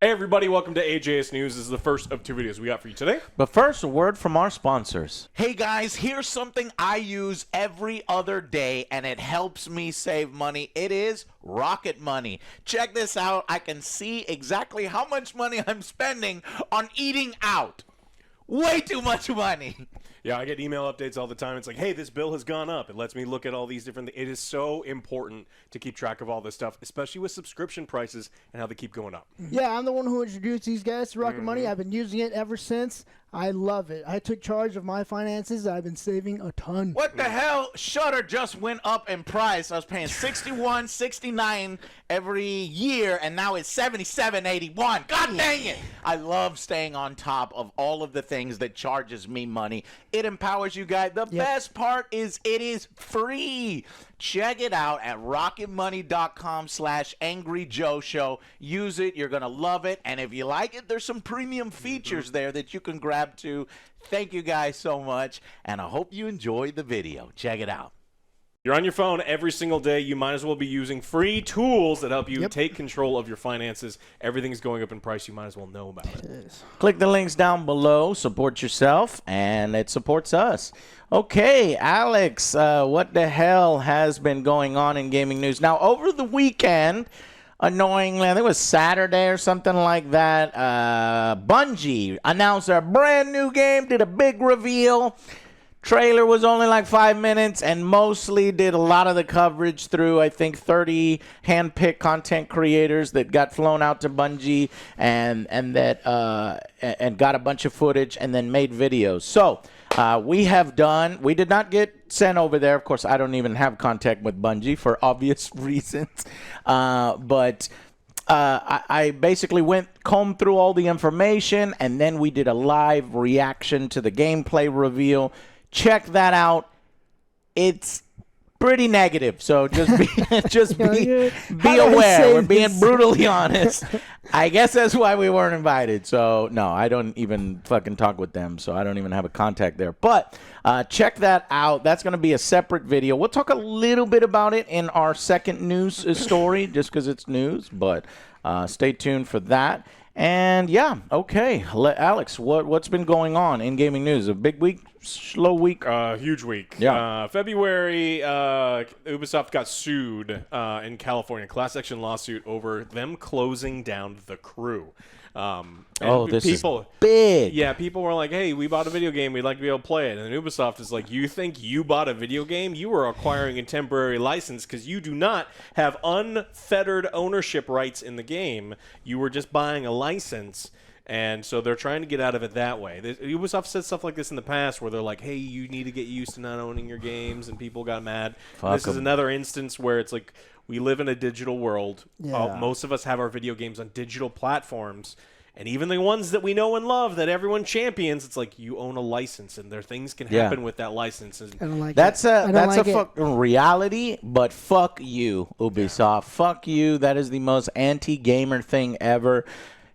Hey everybody, welcome to AJS News. This is the first of two videos we got for you today. But first, a word from our sponsors. Hey guys, here's something I use every other day and it helps me save money. It is Rocket Money. Check this out. I can see exactly how much money I'm spending on eating out. Way too much money. Yeah, I get email updates all the time. It's like, hey, this bill has gone up. It lets me look at all these different things. It is so important to keep track of all this stuff, especially with subscription prices and how they keep going up. Yeah, I'm the one who introduced these guys to Rocket Money. I've been using it ever since. I love it. I took charge of my finances. I've been saving a ton. What the hell? Shutter just went up in price. I was paying $61, $69 every year, and now it's $77.81. God dang it! I love staying on top of all of the things that charges me money. It empowers you guys. The best part is it is free. Check it out at rocketmoney.com/angryjoeshow. Use it. You're going to love it. And if you like it, there's some premium features there that you can grab too. Thank you guys so much, and I hope you enjoyed the video. Check it out. You're on your phone every single day. You might as well be using free tools that help you take control of your finances. Everything's going up in price. You might as well know about it. Click the links down below. Support yourself, and it supports us. Okay, Alex, what the hell has been going on in gaming news? Now, over the weekend, annoyingly, I think it was Saturday or something like that, Bungie announced their brand new game, did a big reveal. Trailer was only like 5 minutes and mostly did a lot of the coverage through, I think, 30 hand-picked content creators that got flown out to Bungie and got a bunch of footage and then made videos. So we did not get sent over there. Of course, I don't even have contact with Bungie for obvious reasons. But I basically combed through all the information, and then we did a live reaction to the gameplay reveal. Check that out. It's pretty negative, so just be aware. We're being brutally honest. I guess that's why we weren't invited. So no, I don't even fucking talk with them, so I don't even have a contact there. But check that out. That's going to be a separate video. We'll talk a little bit about it in our second news story, just because it's news. But stay tuned for that. And yeah, okay, Alex, what's been going on in gaming news? A big week, slow week? Huge week. Yeah. February, Ubisoft got sued in California, class action lawsuit over them closing down The Crew. This is big. Yeah, people were like, hey, we bought a video game. We'd like to be able to play it. And then Ubisoft is like, you think you bought a video game? You are acquiring a temporary license because you do not have unfettered ownership rights in the game. You were just buying a license. And so they're trying to get out of it that way. Ubisoft said stuff like this in the past where they're like, hey, you need to get used to not owning your games, and people got mad. This is another instance where it's like, we live in a digital world. Yeah. Most of us have our video games on digital platforms. And even the ones that we know and love that everyone champions, it's like you own a license, and there things can happen with that license. And I don't like that's it. That's a fucking reality, but fuck you, Ubisoft. Yeah. Fuck you. That is the most anti-gamer thing ever.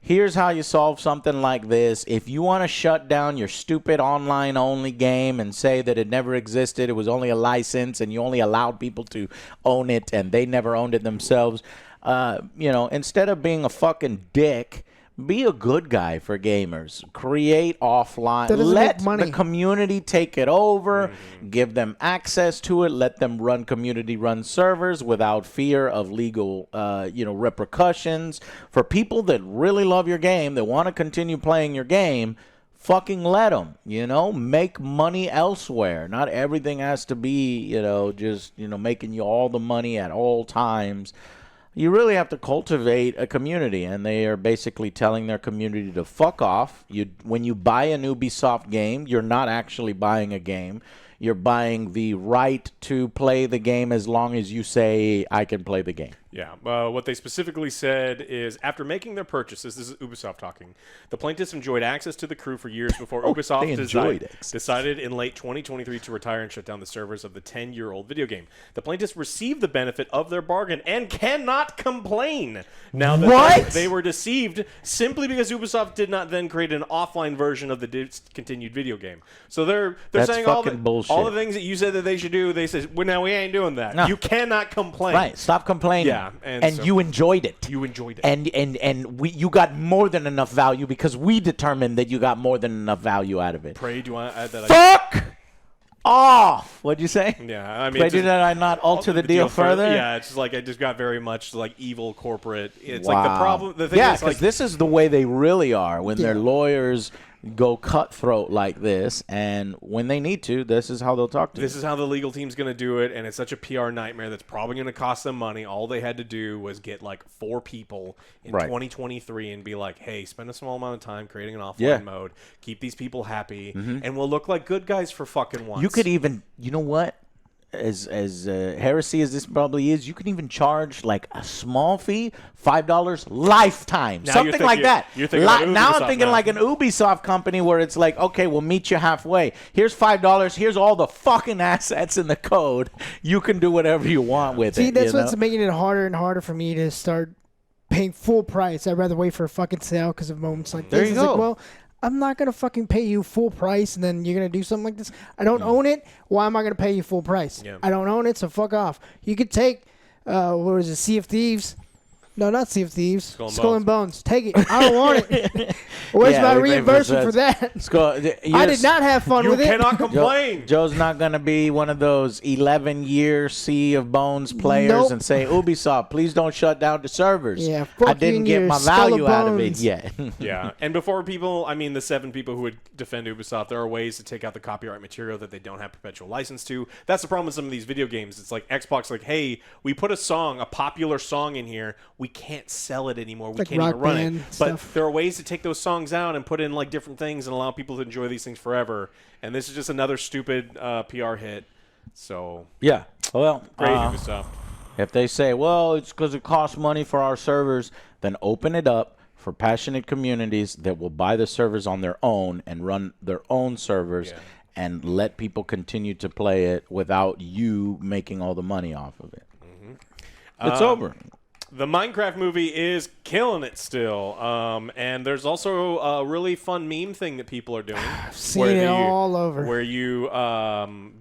Here's how you solve something like this. If you want to shut down your stupid online-only game and say that it never existed, it was only a license, and you only allowed people to own it, and they never owned it themselves, instead of being a fucking dick, be a good guy for gamers. Create offline. Let the community take it over. Give them access to it. Let them run community-run servers without fear of legal, repercussions. For people that really love your game, that want to continue playing your game, fucking let them. Make money elsewhere. Not everything has to be, making you all the money at all times. You really have to cultivate a community, and they are basically telling their community to fuck off. When you buy an Ubisoft game, you're not actually buying a game. You're buying the right to play the game as long as you say, I can play the game. Yeah. What they specifically said is, after making their purchases, this is Ubisoft talking, the plaintiffs enjoyed access to The Crew for years before Ubisoft decided in late 2023 to retire and shut down the servers of the 10-year-old video game. The plaintiffs received the benefit of their bargain and cannot complain now that they were deceived simply because Ubisoft did not then create an offline version of the discontinued video game. So they're saying all the things that you said that they should do, they said, well, now we ain't doing that. No. You cannot complain. Right. Stop complaining. Yeah. Yeah, and so you enjoyed it. you enjoyed it. And you got more than enough value because we determined that you got more than enough value out of it. Pray, do you want to add that? Fuck off. What'd you say? Yeah, I mean, Pray did I not alter the deal further? Yeah, it's just like I just got very much like evil corporate. It's like the problem. The thing yeah, is, because like, this is the way they really are when their lawyers go cutthroat like this, and when they need to, this is how they'll talk to you. This is how the legal team's going to do it, and it's such a PR nightmare that's probably going to cost them money. All they had to do was get like 4 people in 2023 and be like, hey, spend a small amount of time creating an offline mode, keep these people happy, and we'll look like good guys for fucking once. You could even, you know what? As heresy as this probably is, you can even charge like a small fee, $5 lifetime, something like that. You're thinking about now I'm Ubisoft thinking now. like an Ubisoft company where it's like, okay, we'll meet you halfway. Here's $5. Here's all the fucking assets in the code. You can do whatever you want with it. See, that's you what's know? making it harder and harder for me to start paying full price. I'd rather wait for a fucking sale because of moments like this. There you It's go. like, well, I'm not going to fucking pay you full price and then you're going to do something like this. I don't own it. Why am I going to pay you full price? Yeah. I don't own it, so fuck off. You could take, what was it, Sea of Thieves? No, not Sea of Thieves. Skull and Bones. Take it. I don't want it. Where's my we paid reimbursement for that? I did not have fun You with it. cannot complain. Joe's not going to be one of those 11-year Sea of Bones players Nope. and say, Ubisoft, please don't shut down the servers. Yeah, fuck I you didn't and get your my Skull value of out of it Bones. yet. Yeah, and before people, I mean the 7 people who would defend Ubisoft, there are ways to take out the copyright material that they don't have perpetual license to. That's the problem with some of these video games. It's like Xbox, like, hey, we put a popular song in here, we can't sell it anymore. We Like can't Rock even run Band it. But stuff. there are ways to take those songs out and put in like different things and allow people to enjoy these things forever. And this is just another stupid PR hit. So Yeah. Well, great Ubisoft. if they say, well, it's because it costs money for our servers, then open it up for passionate communities that will buy the servers on their own and run their own servers and let people continue to play it without you making all the money off of it. It's over. The Minecraft movie is killing it still. And there's also a really fun meme thing that people are doing. I've seen it all over. Where you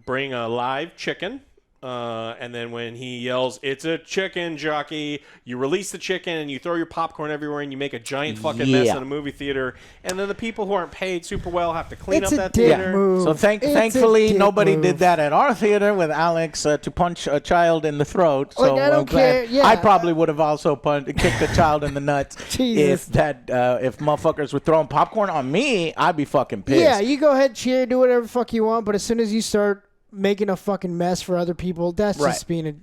bring a live chicken. And then when he yells, "It's a chicken jockey," you release the chicken and you throw your popcorn everywhere and you make a giant fucking mess in a movie theater. And then the people who aren't paid super well have to clean It's up a that dick theater. move. So It's a thankfully, dick nobody move. did that at our theater with Alex to punch a child in the throat. So Like, I don't I'm glad. care. Yeah. I probably would have also kicked a child in the nuts Jesus. if motherfuckers were throwing popcorn on me. I'd be fucking pissed. Yeah, you go ahead, cheer, do whatever the fuck you want, but as soon as you start making a fucking mess for other people, that's just being a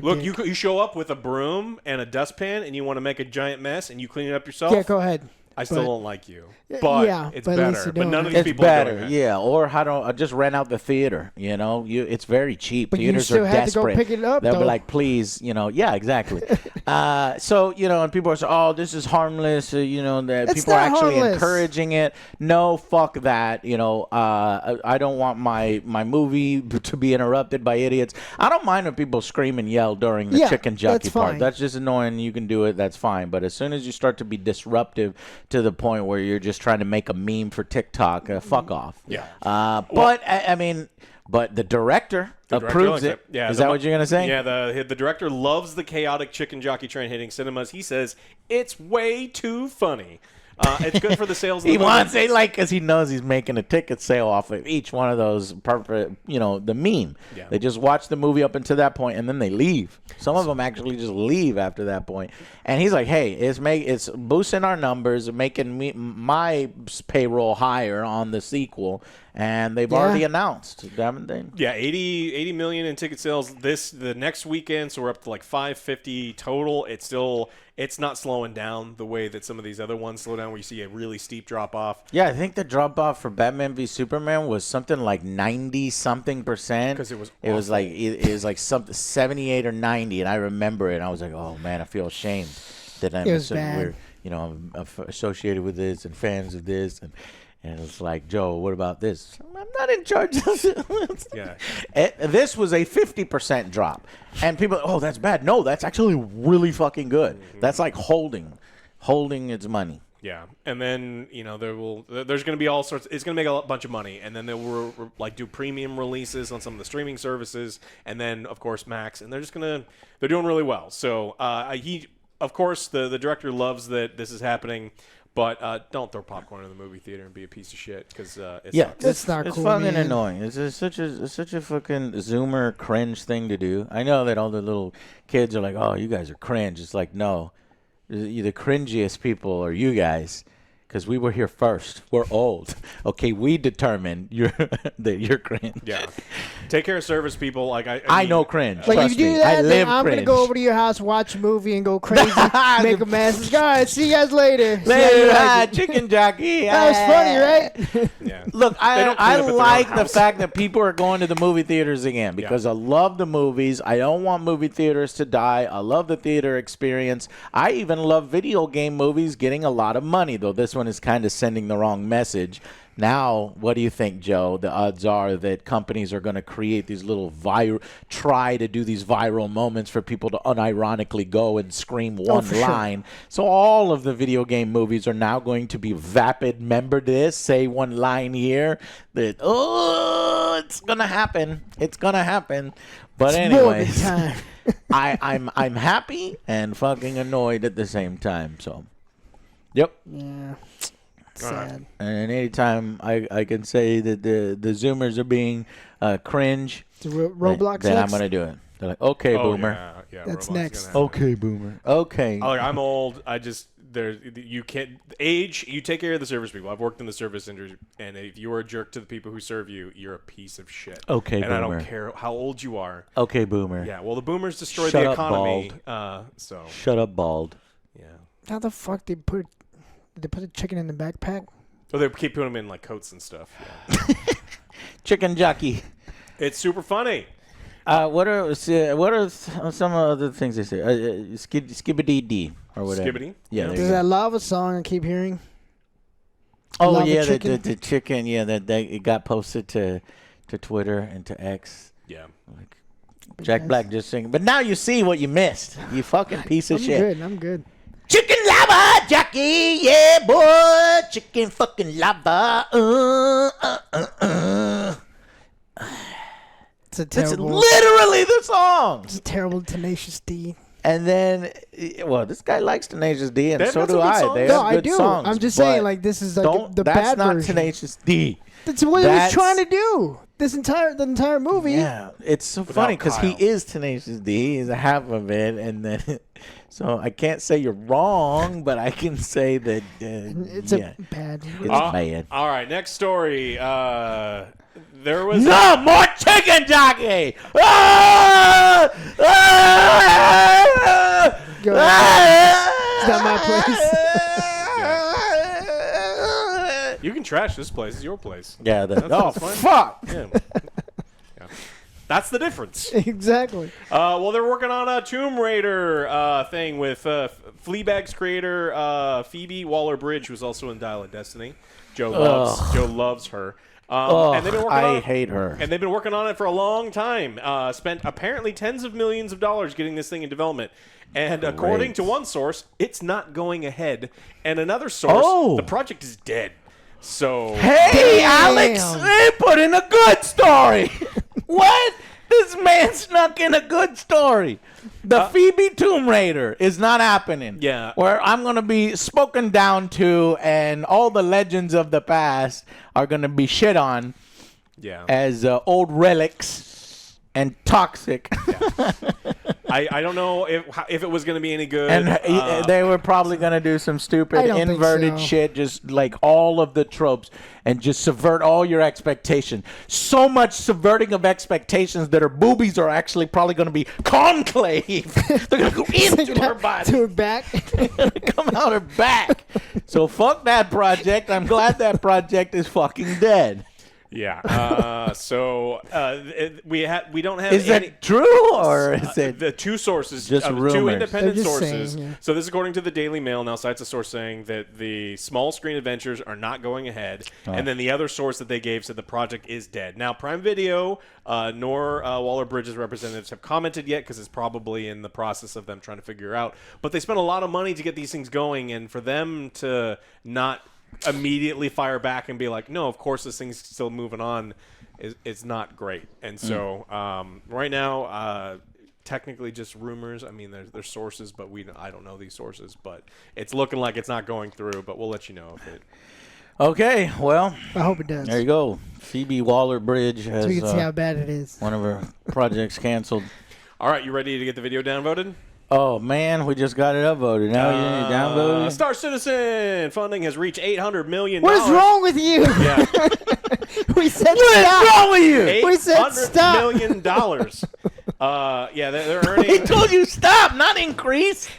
Look, dick. you show up with a broom and a dustpan and you want to make a giant mess and you clean it up yourself. Yeah, go ahead. I still But- don't like you, but yeah, it's but at least better. you're But doing none it. of these It's people are better, doing it. yeah. Or how don't just rent out the theater? You know, it's very cheap. But you Theaters still are had to go desperate. pick it up, They'll be though. like, please, yeah, exactly. So and people are saying, oh, this is harmless. That It's people are not actually harmless. encouraging it. No, fuck that. I don't want my movie to be interrupted by idiots. I don't mind when people scream and yell during the Yeah, chicken jockey that's part. fine. That's just annoying. You can do it. That's fine. But as soon as you start to be disruptive to the point where you're just trying to make a meme for TikTok, fuck off. Yeah. But I mean, but the director director approves likes it. Yeah, Is that what you're gonna say? Yeah, the director loves the chaotic chicken jockey train hitting cinemas. He says it's way too funny. It's good for the sales. Of the He movie. wants it because he knows he's making a ticket sale off of each one of those perfect, the meme. Yeah. They just watch the movie up until that point and then they leave. Some of them actually just leave after that point. And he's like, "Hey, it's boosting our numbers, making my payroll higher on the sequel." And they've already announced, haven't they? Yeah, 80 million in ticket sales the next weekend, so we're up to like 550 total. It's not slowing down the way that some of these other ones slow down, where you see a really steep drop off. Yeah, I think the drop off for Batman v Superman was something like 90-something%. 'Cause it was like something 78 or 90, and I remember it. And I was like, oh man, I feel ashamed that I'm It was bad. I'm associated with this and fans of this, and it's like, Joe, what about this? I'm not in charge of this. Yeah. This was a 50% drop, and people, oh, that's bad. No, that's actually really fucking good. That's like holding its money. Yeah, and then there's going to be all sorts. It's going to make a bunch of money, and then they will like do premium releases on some of the streaming services, and then of course Max, and they're doing really well. So of course the director loves that this is happening. But don't throw popcorn in the movie theater and be a piece of shit because sucks. It's not it's cool, fucking man. annoying. It's such a fucking Zoomer cringe thing to do. I know that all the little kids are like, "Oh, you guys are cringe." It's like, no, the cringiest people are you guys, because we were here first. We're old. Okay, we determine that you're cringe. Yeah, take care of service people. Like I mean, know cringe. Like, Trust if you do me, that, I then live I'm cringe. gonna go over to your house, watch a movie, and go crazy, make a mess. Guys, see you guys later. See how you Later, like it. chicken jockey. That was funny, right? Yeah. Look, They don't I clean up at their like own the house. fact that people are going to the movie theaters again because I love the movies. I don't want movie theaters to die. I love the theater experience. I even love video game movies getting a lot of money, though this one is kind of sending the wrong message. Now, what do you think, Joe? The odds are that companies are going to create these little try to do these viral moments for people to unironically go and scream one line. So all of the video game movies are now going to be vapid. Remember this? Say one line here. That it's going to happen. It's going to happen. But anyway, time. I'm happy and fucking annoyed at the same time. So, yep. Yeah. Sad. And anytime I can say that the Zoomers are being cringe, Roblox then I'm next? going to do it. They're like, okay, boomer. Yeah, That's Roblox is next. gonna happen. Okay, boomer. Okay. Look, I'm old. You can't age. You take care of the service people. I've worked in the service industry, and if you are a jerk to the people who serve you, you're a piece of shit. Okay, and I boomer. don't care how old you are. Okay, boomer. Yeah, well, the boomers destroyed Shut the up, economy. bald. So Shut up, bald. yeah. How the fuck did they put a chicken in the backpack? Well, they keep putting them in like coats and stuff. Yeah. Chicken jockey. It's super funny. What are some other things they say? Skibbity dee or whatever. Skibbity? Yeah. there There's you go. that lava song I keep hearing. Oh Lava yeah, chicken. the chicken. Yeah, that it got posted to Twitter and to X. Yeah. Like Jack Black just singing. But now you see what you missed. You fucking piece of shit. I'm good. Chicken lava, Jackie, yeah, boy. Chicken fucking lava. It's a That's terrible, literally the song. it's a terrible Tenacious D. And then, well, this guy likes Tenacious D, and They've so got do some good I. songs. They No, have I good do. songs. I'm just but saying, like, this is like don't. the That's bad not version. Tenacious D. That's what he was That's- trying to do. The entire movie. Yeah, it's so Without funny because he Kyle. is Tenacious D. He's a half of it, and then so I can't say you're wrong, but I can say that It's yeah, a bad. it's bad. All right, next story. There was No more chicken jockey. Ah! Ah! Go Ah! It's not my place. You can trash this place. It's your place. Yeah. That's fine. Fuck. Yeah. Yeah. That's the difference. Exactly. Well, they're working on a Tomb Raider thing with Fleabag's creator Phoebe Waller-Bridge, who's also in Dial of Destiny. Joe loves her. And they've been working on I it- hate her. And they've been working on it for a long time. Spent apparently tens of millions of dollars getting this thing in development. And according to one source, it's not going ahead. And another source, the project is dead. So Hey, Damn. Alex, they put in a good story. What? This man snuck in a good story. The Phoebe Tomb Raider is not happening. Yeah. Where I'm going to be spoken down to and all the legends of the past are going to be shit on yeah, as old relics and toxic. I don't know if it was going to be any good. And they were probably going to do some I stupid don't think inverted so. shit, just like all of the tropes, and just subvert all your expectation. So much subverting of expectations that her boobies are actually probably going to be concave. They're going to go into her body. To her back. Come out her back. So fuck that project. I'm glad that project is fucking dead. Yeah. We don't have. Is any, that true or is it the two sources? just two rumors? independent They're just sources. saying, yeah. So this is according to the Daily Mail. Now cites a source saying that the small screen adventures are not going ahead, and then the other source that they gave said the project is dead. Now Prime Video nor Waller Bridges representatives have commented yet because it's probably in the process of them trying to figure out. But they spent a lot of money to get these things going, and for them to not immediately fire back and be like, no, of course this thing's still moving on, is not great. And so right now, technically just rumors. I mean, there's sources, but I don't know these sources. But it's looking like it's not going through. But we'll let you know if it. Okay, well, I hope it does. there you go. Phoebe Waller-Bridge has So we can see how bad it is. one of her projects canceled. All right, you ready to get the video downvoted? Oh, man, we just got it upvoted. Now you download it? Star Citizen funding has reached $800 million. What is wrong with you? Yeah. We said What is stop. wrong with you? We said $800 stop. million. Yeah, they're earning. He told you stop, not increase.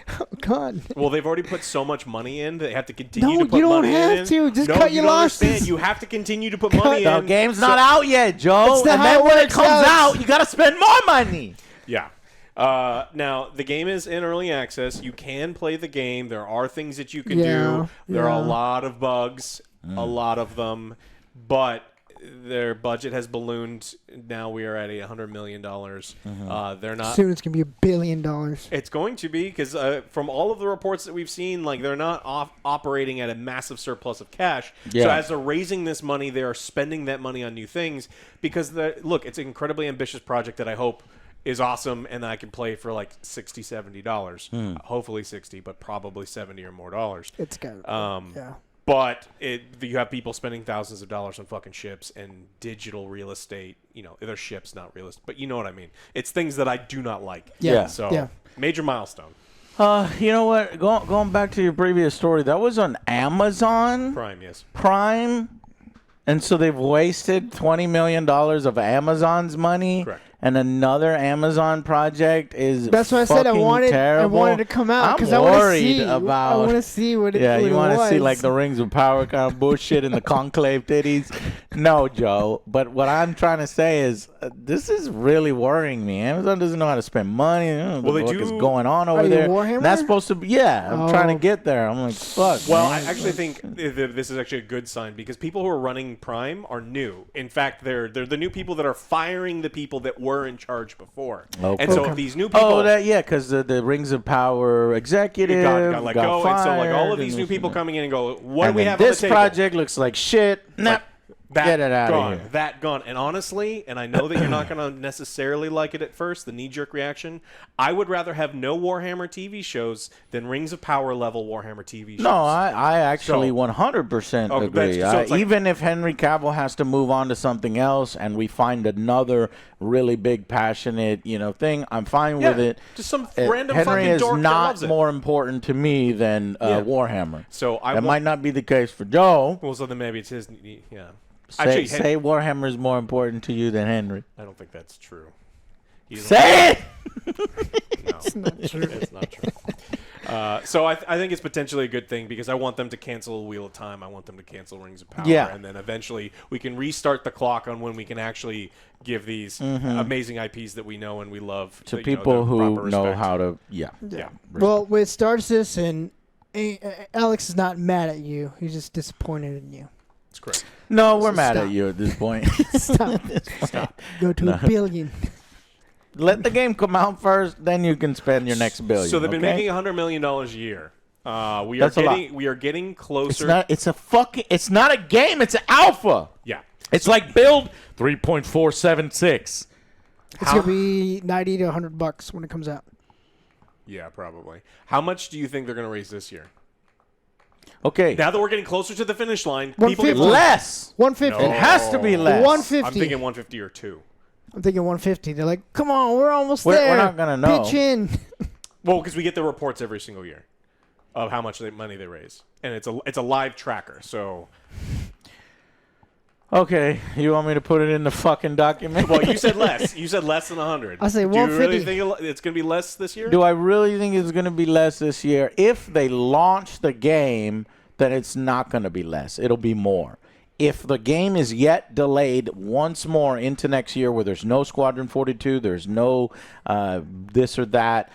God. Well, they've already put so much money in. They have to continue No, to put you don't money have in. to. Just no, cut you your don't losses. understand. You have to continue to put money The in. game's not out yet, Joe. That's not And how then it when it works, comes Alex. out, you got to spend more money. Yeah. Now, the game is in early access. You can play the game. There are things that you can do. There are a lot of bugs, a lot of them, but their budget has ballooned. Now we are at $100 million. They're not. Soon it's going to be $1 billion. It's going to be because from all of the reports that we've seen, like they're not operating at a massive surplus of cash. Yeah. So as they're raising this money, they are spending that money on new things because look, it's an incredibly ambitious project that I hope is awesome and that I can play for like $60, $70. Hopefully 60, but probably 70 or more dollars. It's got yeah. But you have people spending thousands of dollars on fucking ships and digital real estate. You know, they're ships, not real estate. But you know what I mean. It's things that I do not like. Yeah. So, Yeah. major milestone. You know what? Going back to your previous story, that was on Amazon Prime, yes. Prime. And so they've wasted $20 million of Amazon's money. Correct. And another Amazon project is That's why I said I wanted to come out because I want to see. I want to see what it Yeah, you want to see like the Rings of Power kind of bullshit and the conclave titties. No, Joe. But what I'm trying to say is this is really worrying me. Amazon doesn't know how to spend money. I don't know Well, what they is do- going on Are over you there. Warhammer? That's supposed to be. Yeah, I'm trying to Oh. get there. I'm like, fuck. Well, man. I actually think this is actually a good sign because people who are running Prime are new. In fact, they're the new people that are firing the people that were in charge before. Okay. And so if these new people because the Rings of Power executive got let go, and so like all of fired these and new people this- coming in and go, what do and we then have on this the table? project looks like shit. Nah, That get it out gone, of here. That gone. And honestly, and I know that you're not going to necessarily like it at first, the knee-jerk reaction, I would rather have no Warhammer TV shows than Rings of Power level Warhammer TV shows. No, I actually So- 100% Oh, agree. so it's like- Even if Henry Cavill has to move on to something else and we find another really big, passionate, thing, I'm fine with it. Just some Uh, random Henry fucking is dork that not loves it. more important to me than Warhammer. So I That want, might not be the case for Joe. well, so then maybe it's his. Yeah. Say Warhammer is more important to you than Henry. I don't think that's true. He's Say it! No, it's not true. It's not true. So I think it's potentially a good thing because I want them to cancel Wheel of Time. I want them to cancel Rings of Power. Yeah. And then eventually we can restart the clock on when we can actually give these amazing IPs that we know and we love To the- people the who proper know respect. how to, Yeah. Well, with Star Citizen, Alex is not mad at you. He's just disappointed in you. That's correct. No, we're mad Stop. at you at this point. Stop. Go to $1 billion. Let the game come out first, then you can spend your next billion. So they've been okay? making $100 million a year. That's a lot. We are getting closer. It's not a game, it's an alpha. Yeah. It's like build 3.476. It's gonna be $90 to $100 when it comes out. Yeah, probably. How much do you think they're going to raise this year? Okay. Now that we're getting closer to the finish line, 150. people get Less. 150. It has to be less. 150. I'm thinking 150 or 2. I'm thinking 150. They're like, come on, we're almost We're there. not gonna know. Pitch in. Well, because we get the reports every single year of how much money they raise, and it's a live tracker. So, Okay, you want me to put it in the fucking document? well, you said less. You said less than 100. I say Do you really 150. think it's going to be less this year? Do I really think it's going to be less this year? If they launch the game, then it's not going to be less. It'll be more. if the game is yet delayed once more into next year, where there's no Squadron 42, there's no this or that,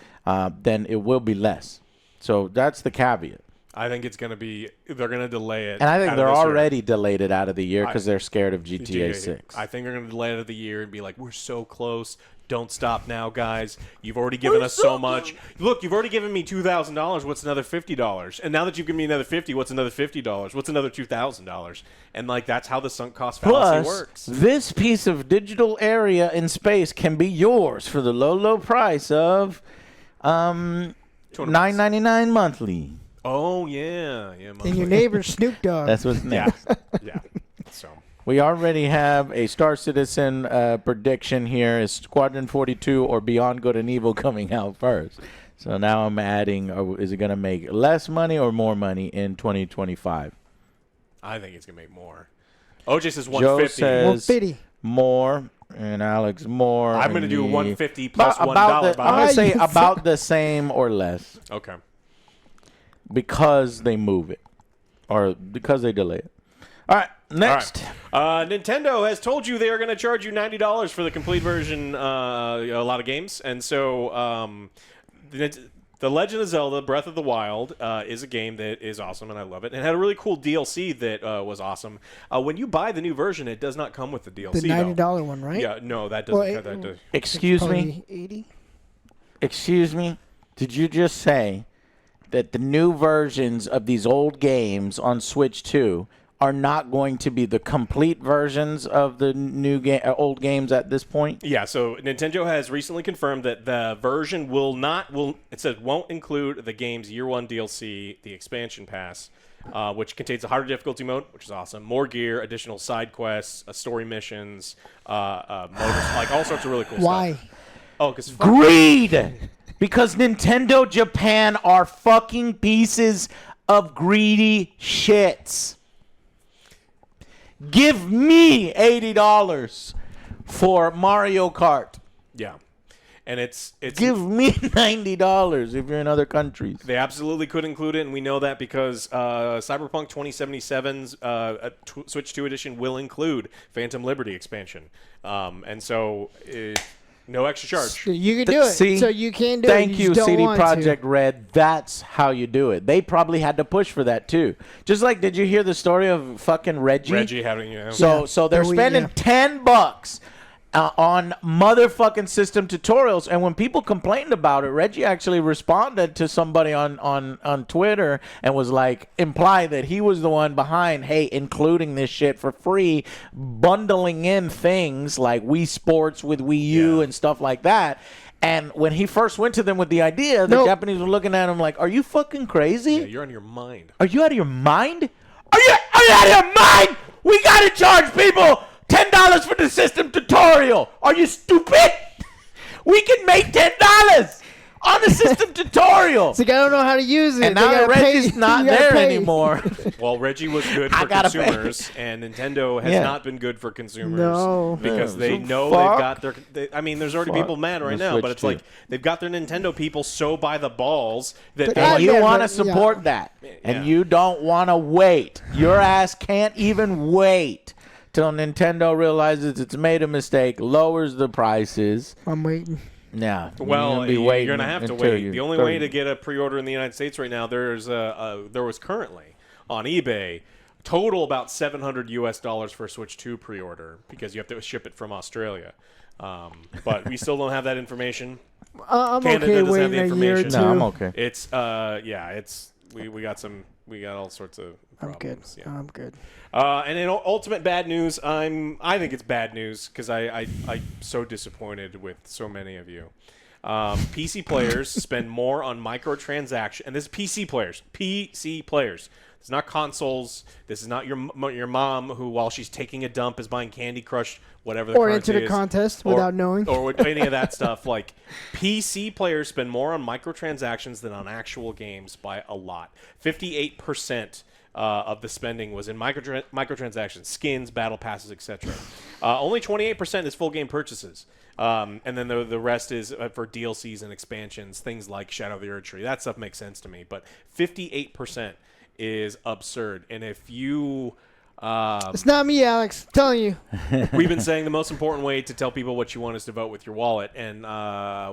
then it will be less. So that's the caveat. I think it's going to be – they're going to delay it. And I think out of they're this year. already delayed it out of the year because they're scared of GTA 6. I think they're going to delay it out of the year and be like, we're so close. Don't stop now, guys. You've already given us so much. Look, you've already given me $2,000. What's another $50? And now that you've given me another $50, what's another $50? What's another $2,000? And, like, that's how the sunk cost fallacy works. This piece of digital area in space can be yours for the low, low price of $9.99 monthly. Oh, yeah. Yeah. And your neighbor's Snoop Dogg. That's what's next. Yeah. So. We already have a Star Citizen prediction here. Is Squadron 42 or Beyond Good and Evil coming out first? So now I'm adding, is it going to make less money or more money in 2025? I think it's going to make more. OJ says Joe 150. says 150. more, and Alex more. I'm going to and do me. 150 plus $1. I'm going to Bob. say you about the same or less Okay. because they move it or because they delay it. All right, next. All right. Nintendo has told you they are going to charge you $90 for the complete version, a lot of games. And so The Legend of Zelda Breath of the Wild is a game that is awesome, and I love it. And it had a really cool DLC that was awesome. When you buy the new version, it does not come with the DLC, The $90 one, right? Yeah, no, that doesn't. Well, that does. Excuse me. 80. Excuse me. Did you just say that the new versions of these old games on Switch 2 are not going to be the complete versions of the old games at this point? Yeah, so Nintendo has recently confirmed that the version won't include the game's year one DLC, the expansion pass, which contains a harder difficulty mode, which is awesome, more gear, additional side quests, story missions, like all sorts of really cool Why? stuff. Oh, because Greed! Because Nintendo Japan are fucking pieces of greedy shits. Give me $80 for Mario Kart. yeah, and it's Give me $90 if you're in other countries. They absolutely could include it, and we know that because Cyberpunk 2077's Switch 2 edition will include Phantom Liberty expansion, and so no extra charge. So you can do it. See? So you can do Thank it. you, just don't CD want Projekt to. Red. That's how you do it. They probably had to push for that too. Just like, did you hear the story of fucking Reggie? Reggie having So they're spending $10 on motherfucking system tutorials, and when people complained about it, Reggie actually responded to somebody on Twitter and was like, imply that he was the one behind, hey, including this shit for free, bundling in things like Wii Sports with Wii U and stuff like that. And when he first went to them with the idea, the Japanese were looking at him like, are you fucking crazy? Yeah, you're on your mind. Are you out of your mind? Are you out of your mind? We gotta charge people $10 for the system tutorial. Are you stupid? We can make $10 on the system tutorial. It's like, I don't know how to use it. And They now that gotta pay- Reggie's not you gotta there pay. anymore. Well, Reggie was good I for gotta pay. consumers, and Nintendo has Yeah. not been good for consumers. No. Because they So know fuck. they've got their. I mean, there's already Fuck people mad right the now, Switch but it's 2. like they've got their Nintendo people so by the balls that But they're And like, you Yeah, want to but- support that. Yeah. And you don't want to wait. Your ass can't even wait till Nintendo realizes it's made a mistake, lowers the prices. I'm waiting. Yeah. well, you're gonna have to wait. The only way to get get a pre-order in the United States right now, there was currently on eBay total about $700 for a Switch 2 pre-order because you have to ship it from Australia. But we still don't have that information. I'm Canada okay doesn't have waiting the a year or information. two. No, I'm okay. It's we got all sorts of I'm good. problems. Yeah. I'm good. And in ultimate bad news, I think it's bad news because I'm so disappointed with so many of you. PC players spend more on microtransactions, and this is PC players. PC players. It's not consoles. This is not your mom who, while she's taking a dump, is buying Candy Crush, whatever the Or currency entered a is, contest without knowing. or with any of that stuff. Like PC players spend more on microtransactions than on actual games by a lot. 58%. Of the spending was in microtransactions, skins, battle passes, etc. Only 28% is full game purchases, and then the rest is for DLCs and expansions, things like Shadow of the Erdtree. That stuff makes sense to me, but 58% is absurd. And if you It's not me, Alex. I'm telling you. We've been saying the most important way to tell people what you want is to vote with your wallet, and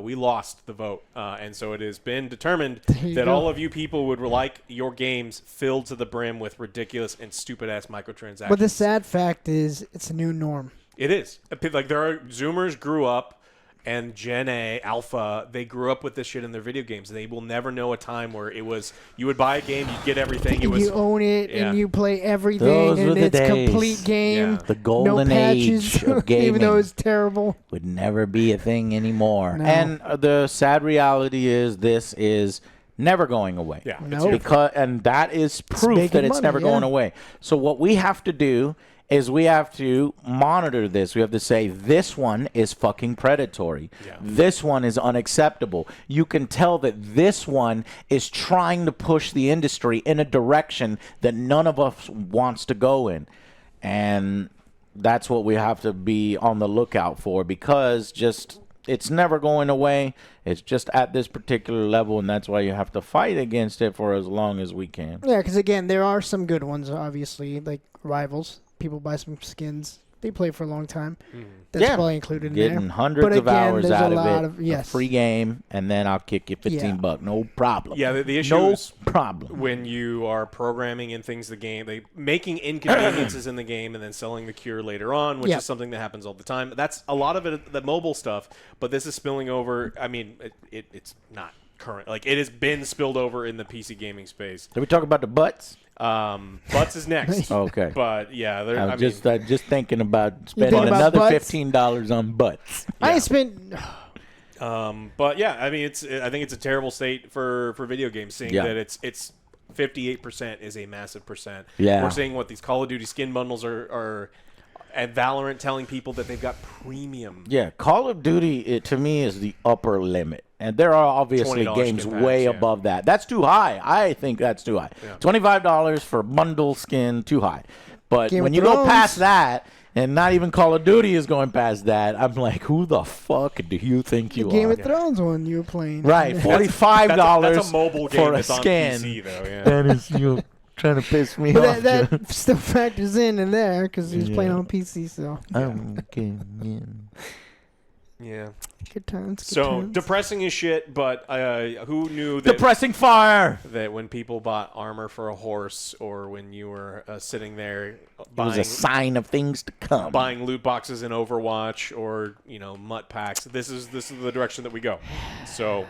we lost the vote. And so it has been determined that all of you people would like your games filled to the brim with ridiculous and stupid-ass microtransactions. But the sad fact is, it's a new norm. It is. Like, there are Zoomers grew up, and Gen A, Alpha, they grew up with this shit in their video games. They will never know a time where it was, you would buy a game, you'd get everything. It was, you own it, and you play everything, Those were and the it's days. complete game. The golden no patches, age of gaming. even though it's terrible. Would never be a thing anymore. No. And the sad reality is this is never going away. Yeah. No. And that is proof making that it's money, never yeah. going away. So what we have to do is we have to monitor this. We have to say, this one is fucking predatory. Yeah. This one is unacceptable. You can tell that this one is trying to push the industry in a direction that none of us wants to go in. And that's what we have to be on the lookout for, because it's never going away. It's just at this particular level, and that's why you have to fight against it for as long as we can. Yeah, because again, there are some good ones, obviously, like Rivals. People buy some skins. They play for a long time. That's probably included in there. Getting hundreds But of again, hours there's out a of lot it. yes. A free game, and then I'll kick you $15. No problem. Yeah, the issue no is problem. when you are programming in things the game, making inconveniences in the game and then selling the cure later on, which is something that happens all the time. That's a lot of it, the mobile stuff, but this is spilling over. I mean, it's not current. Like, it has been spilled over in the PC gaming space. Did we talk about the butts? Butts is next. Okay. But yeah, I was just thinking about spending thinking about another butts? $15 on butts. I ain't spent. but yeah, I mean, I think it's a terrible state for video games, seeing that it's 58% is a massive percent. Yeah. We're seeing what these Call of Duty skin bundles are and Valorant telling people that they've got premium. Yeah, Call of Duty, to me, is the upper limit. And there are obviously $20 games skin packs, way yeah. above that. That's too high. I think that's too high. Yeah. $25 for bundle skin, too high. But Game when of you go Thrones. past that, and not even Call of Duty is going past that, I'm like, who the fuck do you think you Game are? of Thrones one you were playing. Right, $45 That's a mobile game for a that's on skin. PC, though. Yeah. That is you trying to piss me But off. that still factors in there because he was playing on PC. So I'm kidding. Yeah. good times. Good So times. depressing as shit, but who knew that Depressing fire. that when people bought armor for a horse, or when you were sitting there It was buying a sign of things to come. buying loot boxes in Overwatch, or MUT packs, this is the direction that we go. So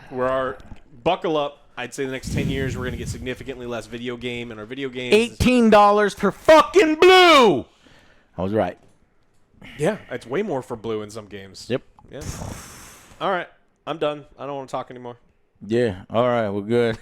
buckle up. I'd say the next 10 years we're going to get significantly less video game in our video games. $18 for fucking blue. I was right. Yeah, it's way more for blue in some games. Yep. Yeah. All right, I'm done. I don't want to talk anymore. Yeah. All right. We're good.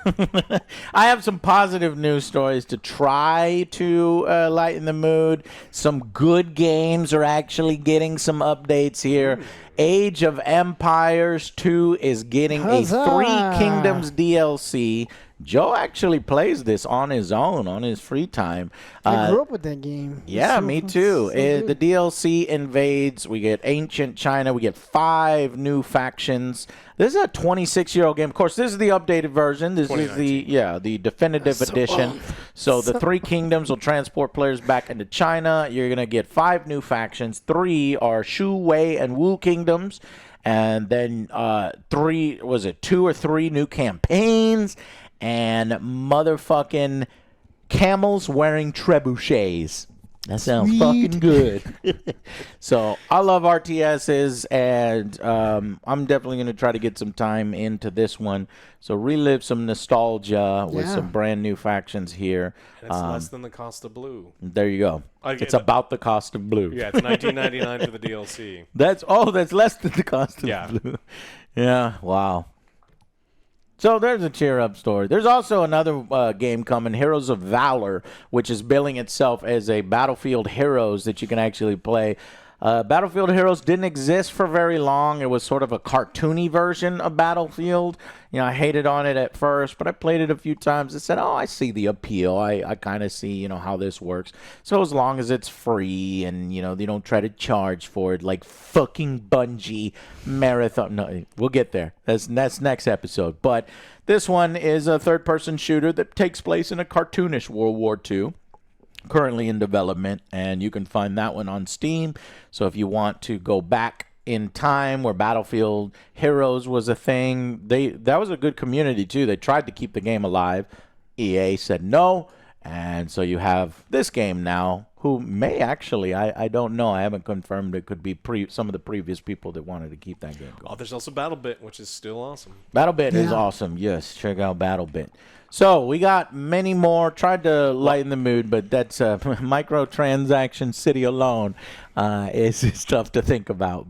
I have some positive news stories to try to lighten the mood. Some good games are actually getting some updates here. Age of Empires 2 is getting Huzzah! a Three Kingdoms DLC. Joe actually plays this on his own, on his free time. I grew up with that game. Yeah, me too. The DLC invades. We get ancient China. We get 5 new factions. This is a 26-year-old game. Of course, this is the updated version. This is the definitive edition. So the Three Kingdoms will transport players back into China. You're going to get 5 new factions. 3 are Shu, Wei, and Wu kingdoms. And then 2 or 3 new campaigns. And motherfucking camels wearing trebuchets. That sounds fucking good. So I love RTSs, and I'm definitely going to try to get some time into this one. So relive some nostalgia with some brand new factions here. And it's less than the cost of blue. There you go. It's about the cost of blue. Yeah, it's $19.99 for the DLC. That's less than the cost of blue. Yeah, wow. So there's a cheer up story. There's also another game coming, Heroes of Valor, which is billing itself as a Battlefield Heroes that you can actually play. Battlefield Heroes didn't exist for very long. It was sort of a cartoony version of Battlefield. I hated on it at first, but I played it a few times and said, I see the appeal. I kind of see, how this works. So as long as it's free and, they don't try to charge for it like fucking Bungie Marathon. No, we'll get there. That's next episode. But this one is a third-person shooter that takes place in a cartoonish World War II. currently in development, and you can find that one on Steam. So if you want to go back in time where Battlefield Heroes was a thing, that was a good community too. They tried to keep the game alive. EA said no, and so you have this game now, who may actually, I don't know, I haven't confirmed, it could be some of the previous people that wanted to keep that game going. Oh, there's also BattleBit, which is still awesome. BattleBit is awesome. Yes, check out BattleBit. So we got many more. Tried to lighten the mood, but that's Microtransaction City alone is tough to think about.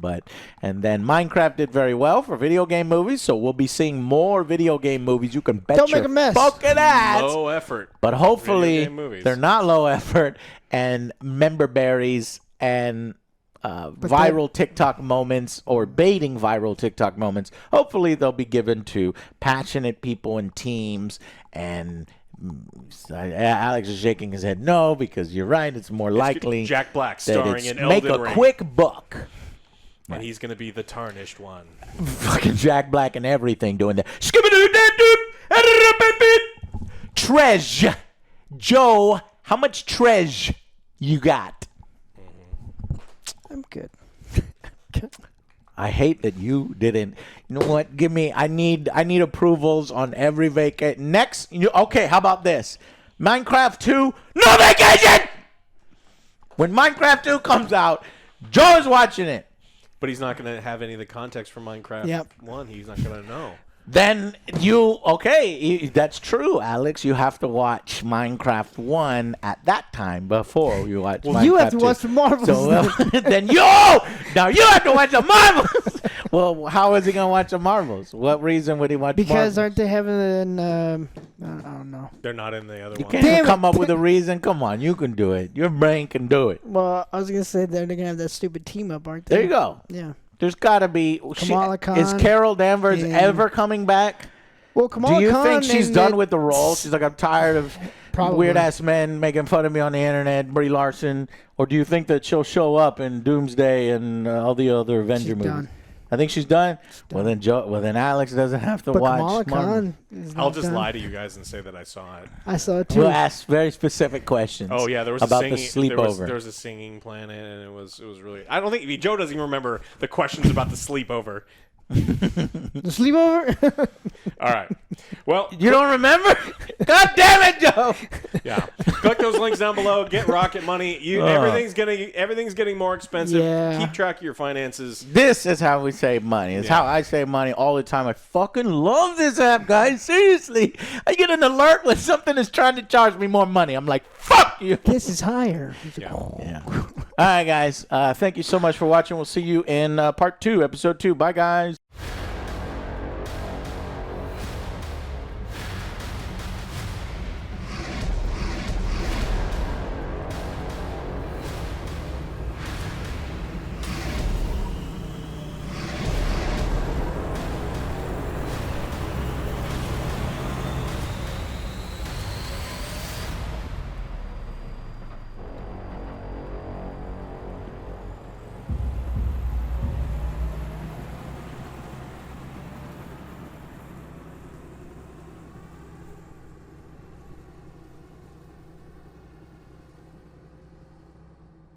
And then Minecraft did very well for video game movies, so we'll be seeing more video game movies. You can bet Don't your make a mess. fucking ass. Low effort. But hopefully Video game movies. they're not low effort and member berries and viral TikTok moments or baiting viral TikTok moments. Hopefully they'll be given to passionate people and teams. And Alex is shaking his head no, because you're right. It's more likely Jack Black that starring it's in Elden make a Ring. quick buck. And he's going to be the tarnished one. Fucking Jack Black and everything doing that. Treasure. Joe, how much treasure you got? I'm good. I hate that you didn't. You know what? I need approvals on every vacation. Next, okay, how about this? Minecraft 2, no vacation! When Minecraft 2 comes out, Joe is watching it. But he's not going to have any of the context from Minecraft 1. He's not going to know. Then that's true, Alex. You have to watch Minecraft 1 at that time before you watch Minecraft 2. You have to watch the Marvels. So, then now you have to watch the Marvels. Well, how is he going to watch the Marvels? What reason would he watch because Marvels? aren't they having I don't know. They're not in the other You one. can't even come up with a reason. Come on, you can do it. Your brain can do it. Well, I was going to say they're going to have that stupid team up, aren't they? There you go. Yeah. There's got to be. Kamala Khan. Is Carol Danvers ever coming back? Well, Kamala Do you Khan think she's and done with the role? She's like, I'm tired of Probably. weird ass men making fun of me on the internet, Brie Larson. Or do you think that she'll show up in Doomsday and all the other Avenger She's movies? done. I think she's done. Well, then Alex doesn't have to But watch. Kamala Marvel. Khan is I'll not just done. lie to you guys and say that I saw it. I saw it too. We'll ask very specific questions. Oh yeah, there was about a the singing, sleepover. There was a singing planet, and it was really. I don't think Joe doesn't even remember the questions about the sleepover. The sleepover? All right. Well, You don't remember? God damn it, Joe! yeah. Click those links down below. Get Rocket Money. Everything's getting more expensive. Yeah. Keep track of your finances. This is how we save money. It's Yeah. how I save money all the time. I fucking love this app, guys. Seriously. I get an alert when something is trying to charge me more money. I'm like, fuck you. This is higher. Yeah. Yeah. All right, guys. Thank you so much for watching. We'll see you in part 2, episode 2. Bye, guys.